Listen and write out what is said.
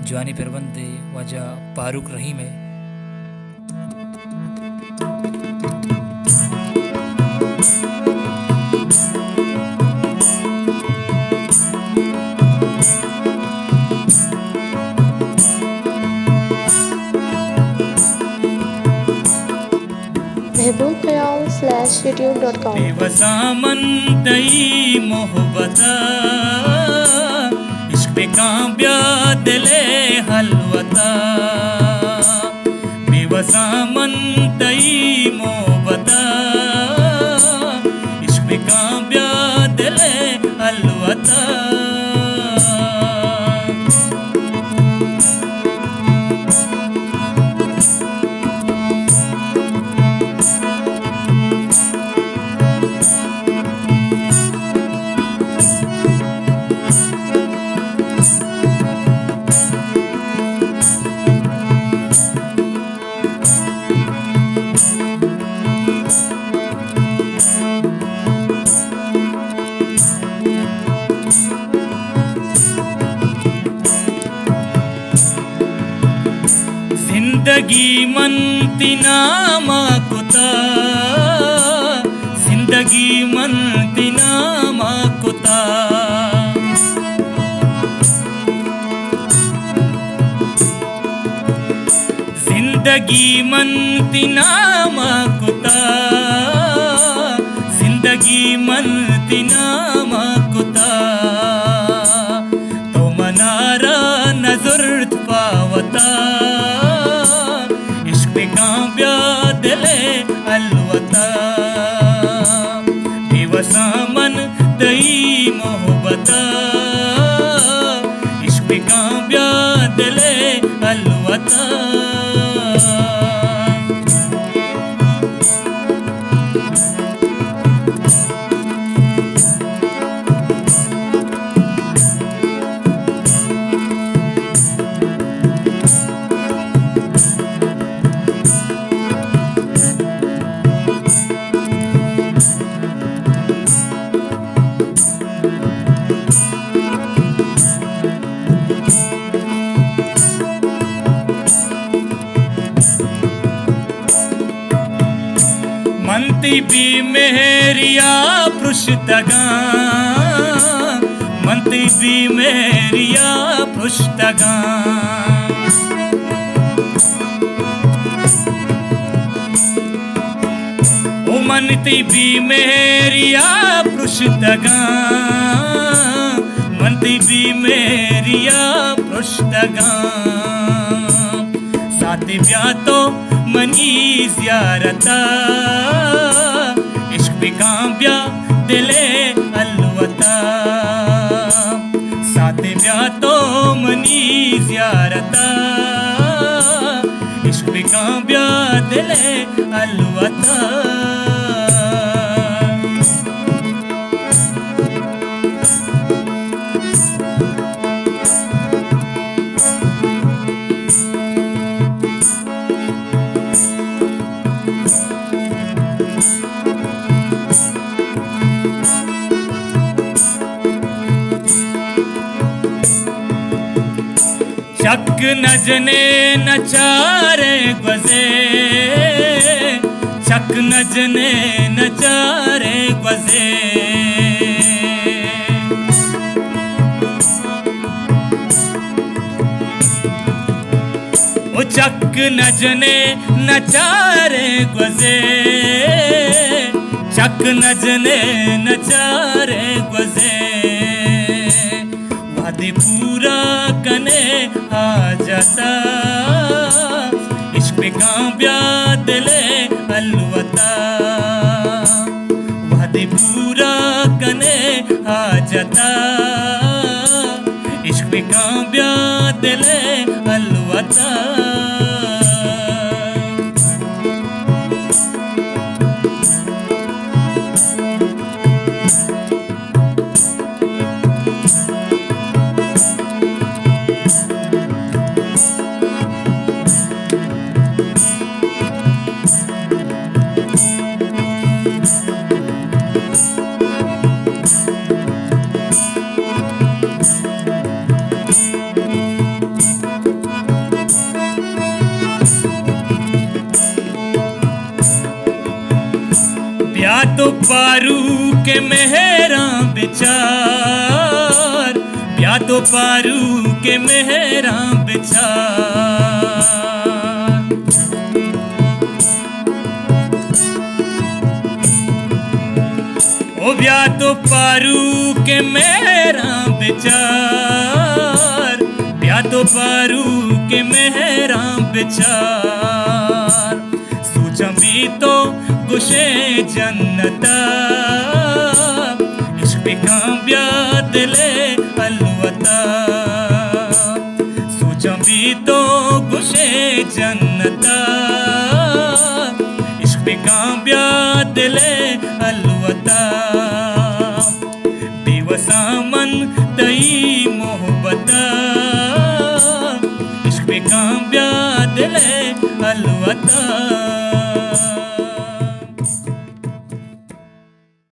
जवानी परबंदे वजह फारूक रहीम है। महबूबख्याल/youtube.com बेवसामन तई मोहब्बता इश्क पे कांब्या दिले हलवता। बेवसामन तई मोहब्बता इश्क पे कांब्या दिले हलवता। जिंदगी मनती नामा कुता, जिंदगी मनती नामा कुता। जिंदगी मनती नामा कुता, जिंदगी मनती नामा कुता। तो मनारा नजर पावता कांब्या दिले अलवता। बेवसामन तई मोहब्बता इश्क पे कांब्या दिले अलवता। मनती भी मेरिया पृष्ठगा, मनती भी मेरिया पृष्ठगा। ओ मनती भी मेरिया पृष्ठगा, मनती भी मेरिया पृष्ठगा। साथी ब्याह तो मनी ज़ियारता इश्क पे कांब्या दिले अलवता। साथे ब्याह तो मनी ज़ियारता इश्क पे कांब्या दिले अलवता। चक नजने नचारे गजे, चक नजने नचारे गजे। ओ चक नजने नचारे गजे, चक नजने नचारे गजे। वादे पूरा कने आ जाता इश्क पे कांब्या दिले अलवता। वादे पूरा कने आ जाता इश्क पे कांब्या दिले अलवता। ब्याह तो पारू के मेहरा बिचार, ब्याह तो पारू के मेहरा बिचार। ओ ब्याह तो पारू के मेहरा बिचार, ब्याह तो पारू के मेहरा बिचार। सूचमी तो गुशे जन्नता, इश्क का ब्याह दिले अलवता। सूचमी तो गुशे जन्नता, इश्क का ब्याह दिले अलवता। बेवसा मन तई मोहब्बता, इश्क का ब्याह दिले अलवता।